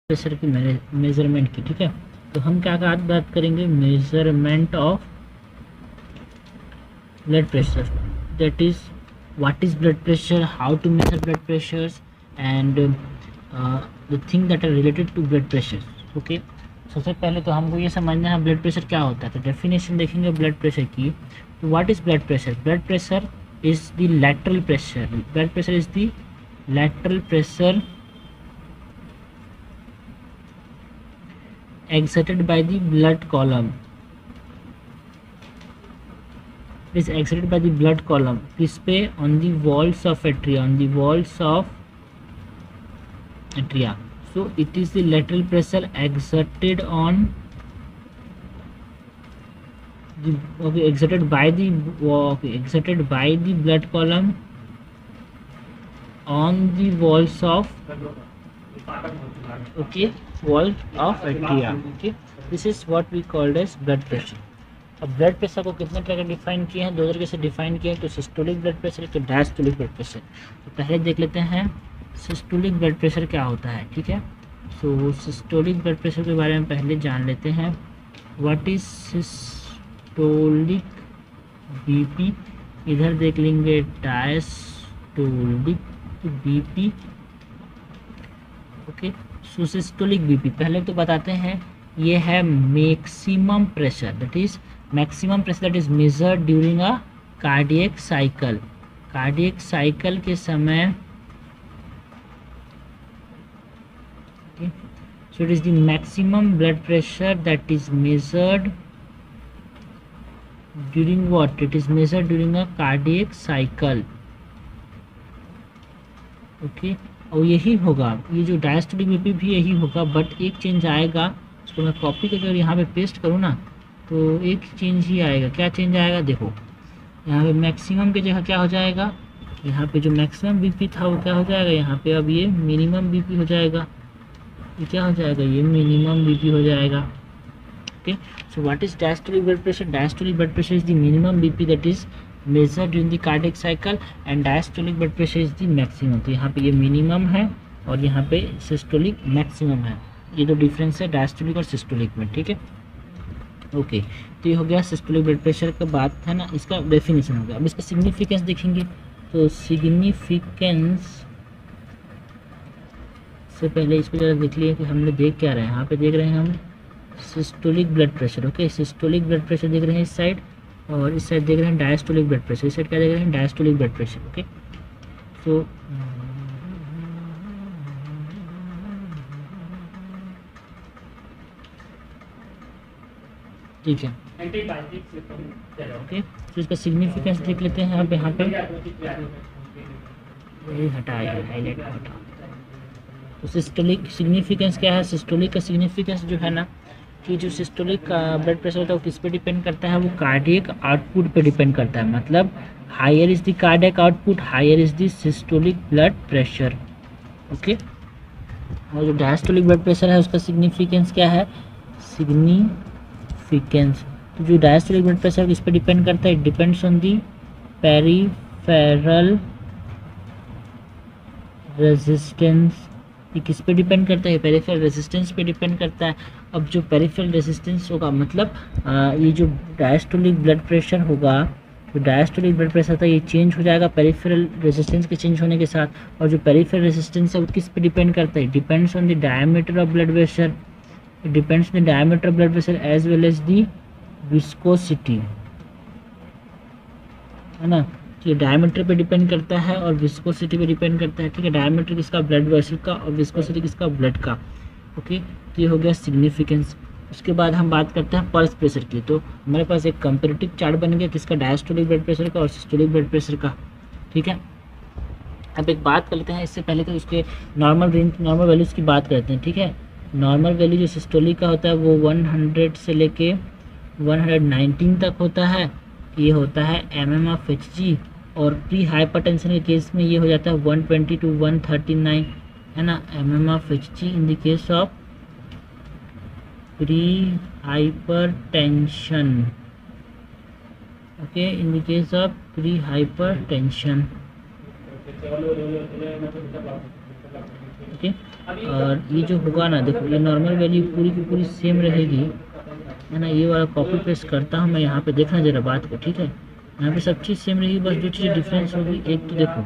Pressure की measurement की। ठीक है, तो हम क्या बात करेंगे, measurement of blood pressure, that is what is blood pressure, how to measure blood pressures, and the thing that are related to blood pressure. Okay, सबसे पहले तो हमको ये समझना है ब्लड प्रेशर क्या होता है। तो डेफिनेशन देखेंगे ब्लड प्रेशर की। तो what is blood pressure? Blood pressure is the lateral pressure, blood pressure is the lateral pressure exerted by the blood column, is exerted by the blood column किस पे? on the walls of atria, on the walls of atria. So it is the lateral pressure exerted on the exerted by the blood column on the walls of wall of atria. Okay, this is what we called as blood pressure. अब blood pressure को कितने तरह के define किए हैं? दो तरीके से डिफाइन किए हैं, तो सिस्टोलिक ब्लड प्रेशर, तो डायस्टोलिक ब्लड प्रेशर। तो पहले देख लेते हैं सिस्टोलिक ब्लड प्रेशर क्या होता है। ठीक है, सो सिस्टोलिक ब्लड प्रेशर के बारे में पहले जान लेते हैं। व्हाट इज सिस्टोलिक बीपी, इधर देख लेंगे डायस्टोलिक बीपी। ओके, सो सिस्टोलिक बीपी पहले तो बताते हैं, ये है maximum pressure, that is maximum pressure that is measured during a cardiac cycle. Cardiac cycle के समय so it is the maximum blood pressure that is measured during what? It is measured during a cardiac cycle. Okay, और यही होगा, ये जो diastolic BP भी यही होगा, बट एक चेंज आएगा। उसको मैं कॉपी करके यहाँ पे पेस्ट करूँ ना, तो एक चेंज ही आएगा। क्या चेंज आएगा? देखो, यहाँ पे मैक्सिमम की जगह क्या हो जाएगा, यहाँ पे जो मैक्सिमम बीपी था वो क्या हो जाएगा, यहाँ पे अब ये मिनिमम बीपी हो जाएगा। ये क्या हो जाएगा? ये मिनिमम बीपी हो जाएगा। Okay, so what is diastolic blood pressure? Diastolic blood pressure is the minimum BP that is measured during the cardiac cycle, and diastolic blood pressure is the maximum. तो यहाँ पे ये मिनिमम है और यहाँ पे सिस्टोलिक मैक्सिमम है। ये दो डिफरेंस है डायस्टोलिक और सिस्टोलिक में। ठीक है, ओके, तो ये हो गया सिस्टोलिक ब्लड प्रेशर का बात है ना, इसका डेफिनेशन हो गया। अब इसका सिग्निफिकेंस देखेंगे। तो सिग्निफिकेंस से पहले इसको जरा देख लिए कि हमने देख क्या रहे हैं। यहाँ पे देख रहे हैं हम systolic blood pressure. Okay, systolic blood pressure देख रहे हैं इस साइड, और इस साइड देख रहे हैं डायस्टोलिक ब्लड प्रेशर। इस साइड क्या देख रहे हैं? Diastolic blood pressure. ओके, सो ठीक है, ओके, तो इसका सिग्निफिकेंस देख लेते हैं। अब यहाँ पे हटाया हाईलाइट हटा। तो सिस्टोलिक सिग्निफिकेंस क्या है? सिस्टोलिक का सिग्निफिकेंस जो है ना, कि जो सिस्टोलिक का ब्लड प्रेशर होता है वो किस पे डिपेंड करता है? वो कार्डियक आउटपुट पे डिपेंड करता है। मतलब higher is the cardiac output, higher is the systolic blood pressure. Okay, और जो डायस्टोलिक ब्लड प्रेशर है उसका सिग्निफिकेंस क्या है? सिग्निफिकेंस, तो जो डायस्टोलिक ब्लड प्रेशर किस पे डिपेंड करता है? It depends on the peripheral resistance. ये किस पे डिपेंड करता है? पेरिफेरल रेजिस्टेंस पे डिपेंड करता है। अब जो पेरिफेरल रेजिस्टेंस होगा, मतलब ये जो डायस्टोलिक ब्लड प्रेशर होगा, जो डायस्टोलिक ब्लड प्रेशर था ये चेंज हो जाएगा पेरिफेरल रेजिस्टेंस के चेंज होने के साथ। और जो पेरिफेरल रेजिस्टेंस है वो किस पे डिपेंड करता है? Depends on the diameter of blood pressure, it depends on the diameter of blood pressure as well as the viscosity, है ना। ये डायमीटर पे डिपेंड करता है और विस्कोसिटी पे डिपेंड करता है। ठीक है, डायमीटर किसका? ब्लड वेसल का, और विस्कोसिटी किसका? ब्लड का। ओके, तो ये हो गया सिग्निफिकेंस। उसके बाद हम बात करते हैं पल्स प्रेशर की। तो हमारे पास एक कंपैरेटिव चार्ट बन गया किसका? डायस्टोलिक ब्लड प्रेशर का और सिस्टोलिक ब्लड प्रेशर का। ठीक है, अब एक बात कर लेते हैं, इससे पहले तो उसके नॉर्मल रेंज, नॉर्मल वैल्यूज़ की बात करते हैं। ठीक है, नॉर्मल वैल्यू जो सिस्टोलिक का होता है वो 100 से लेके 119 तक होता है। ये होता है mmHg, और प्री हाइपरटेंशन के केस में ये हो जाता है 120 to 139, है ना, mmHg in the case of pre hypertension. Okay, in the case of pre hypertension. Okay, और ये जो होगा ना, देखो ये नॉर्मल वैल्यू पूरी की पूरी सेम रहेगी, है ना। ये वाला कॉपी पेस्ट करता हूँ मैं यहाँ पे, देखना जरा बात को, ठीक है। यहाँ पे सब चीज़ सेम रहेगी, बस जो चीज़ डिफरेंस होगी, एक तो देखो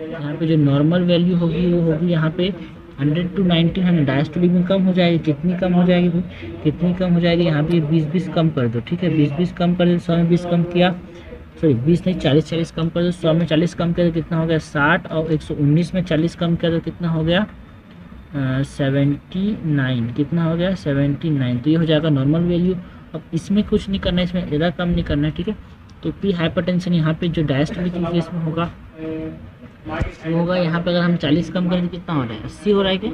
यहाँ पे जो नॉर्मल वैल्यू होगी वो होगी यहाँ पे 100 to 1900, डायस्टोलिक में कम हो जाएगी। कितनी कम हो जाएगी भाई, कितनी कम हो जाएगी, यहाँ पे 20-20 कम कर दो, ठीक है। 20-20 कम कर दो, 100 में 20 कम किया, सॉरी 20 नहीं 40-40 कम कर दो, 100 में 40 कम कर दो, कितना हो गया 60, और 119 में 40 कम कर दो, कितना हो गया 79, कितना हो गया 79। तो ये हो जाएगा नॉर्मल वैल्यू। अब इसमें कुछ नहीं करना है, इसमें ज़्यादा कम नहीं करना है, ठीक है। तो प्री हाइपरटेंशन यहाँ पे जो डायस्टोलिक के केस में होगा वो होगा यहाँ पे, अगर हम 40 कम करें तो कितना हो रहा है 80 हो रहा है क्या,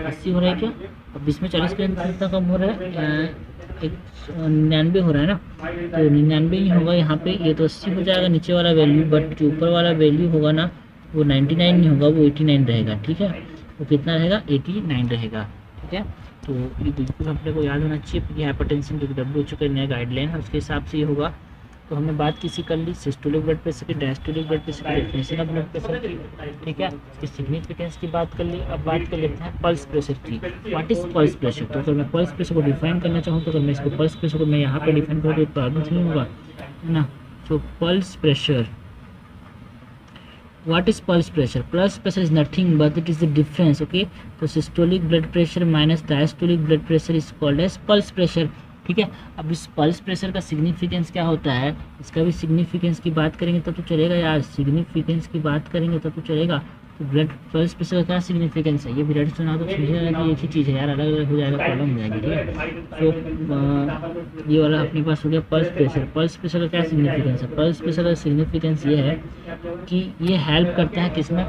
80 हो रहा है क्या। अब इसमें 40 करें तो कितना कम हो रहा है 99 हो रहा है ना, तो 99 ही होगा यहाँ पे। ये तो 80 हो जाएगा नीचे वाला वैल्यू, बट जो ऊपर वाला वैल्यू होगा ना वो 99 नहीं होगा, वो 89 रहेगा, ठीक है। वो कितना रहेगा 89 रहेगा, ठीक है। तो ये बिल्कुल अपने को याद होना चाहिए कि हाइपरटेंशन जो कि WHO का नया गाइडलाइन है उसके हिसाब से ये होगा। तो हमने बात किसी कर ली सिस्टोलिक ब्लड प्रेशर की, डायस्टोलिक ब्लड प्रेशर की, डेफिनेशन ऑफ ब्लड प्रेशर की, ठीक है। इसकी सिग्निफिकेंस की बात कर ली। अब बात कर लेते हैं पल्स प्रेशर की। What is pulse pressure. तो अगर मैं पल्स प्रेशर को डिफाइन करना चाहूँ तो अगर मैं इसको पल्स प्रेशर को मैं यहाँ पर डिफाइन करूँ तो प्रॉब्लम नहीं होगा, है ना। तो pulse pressure, what is pulse pressure? Pulse pressure is nothing but it is the difference, okay। तो systolic blood pressure minus diastolic blood pressure is called as pulse pressure, ठीक है। अब इस पल्स प्रेशर का सिग्निफिकेंस क्या होता है, इसका भी सिग्निफिकेंस की बात करेंगे तब तो चलेगा यार, सिग्निफिकेंस की बात करेंगे तब तो चलेगा। तो ब्लड पल्स प्रेशर का क्या सिग्निफिकेंस है, ये भी रेड सुना तो समझिएगा कि एक ही चीज़ है यार, अलग अलग हो जाएगा प्रॉब्लम हो जाएगी, ठीक है। तो ये वाला अपने पास हो गया पल्स प्रेशर। पल्स प्रेशर का क्या सिग्निफिकेंस है, पल्स प्रेशर का सिग्निफिकेंस ये है कि ये हेल्प करता है किसमें,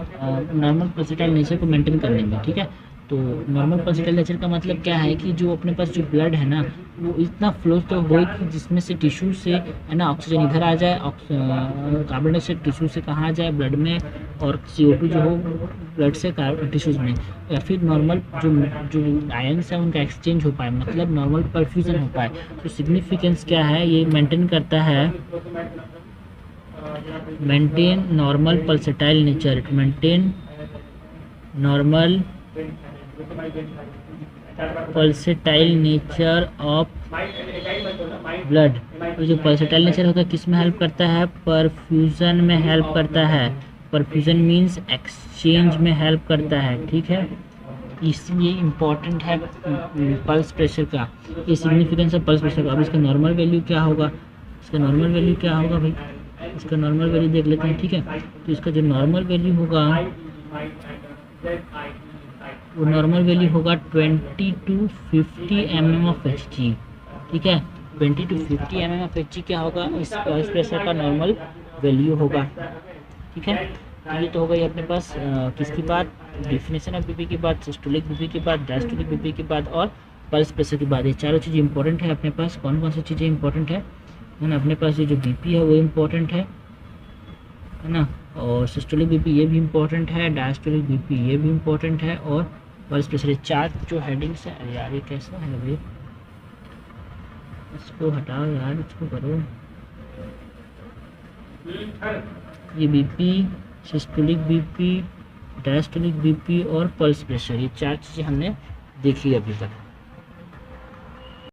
नॉर्मल पल्सेटाइल नेचर को मेंटेन करने में, ठीक है। तो नॉर्मल पल्सेटाइल नेचर का मतलब क्या है कि जो अपने पास जो ब्लड है ना वो इतना फ्लो तो हो कि जिसमें से टिश्यू से, है ना, ऑक्सीजन इधर आ जाए, कार्बन डाइऑक्साइड टिश्यू से कहाँ आ जाए ब्लड में, और CO2 जो हो ब्लड से टिश्यूज में, या फिर नॉर्मल जो आयन्स है उनका एक्सचेंज हो पाए, मतलब नॉर्मल परफ्यूजन हो पाए। तो सिग्निफिकेंस क्या है, ये मेंटेन करता है, maintain normal pulsatile nature, maintain normal pulsatile nature of blood. तो जो पल्सेटाइल नेचर होता है किस में हेल्प करता है, परफ्यूजन में हेल्प करता है। परफ्यूजन मींस एक्सचेंज में हेल्प करता है, ठीक है। इसलिए इम्पॉर्टेंट है पल्स प्रेशर का, ये सिग्निफिकेंस है पल्स प्रेशर का। अब इसका नॉर्मल वैल्यू क्या होगा, इसका नॉर्मल वैल्यू क्या होगा भाई, इसका नॉर्मल वैल्यू देख लेते हैं, ठीक है। तो इसका जो नॉर्मल वैल्यू होगा वो नॉर्मल वैल्यू होगा 20 to 50 mm ऑफ Hg, ठीक है। 20 to 50 mm ऑफ Hg क्या होगा, इस पल्स प्रेशर का नॉर्मल वैल्यू होगा, ठीक है। तो ये तो हो गई अपने पास किसकी बात, डेफिनेशन ऑफ बीपी की बात, सिस्टोलिक बीपी की बात, डायस्टोलिक बीपी की बात और पल्स प्रेशर की बात। ये चारों चीज़ें इंपॉर्टेंट है अपने पास। कौन कौन सी चीज़ें इंपॉर्टेंट है ना, अपने पास ये जो बीपी है वो इम्पोर्टेंट है ना, और सिस्टोलिक बीपी ये भी इम्पोर्टेंट है, डायस्टोलिक बीपी ये भी इम्पोर्टेंट है, और पल्स प्रेशर। चार जो हेडिंग्स है, अरे यार ये कैसा है भाई, इसको हटाओ यार, इसको करो। ये BP, systolic BP, diastolic BP और पल्स प्रेशर, ये चार चीज़ें हमने देखी अभी तक।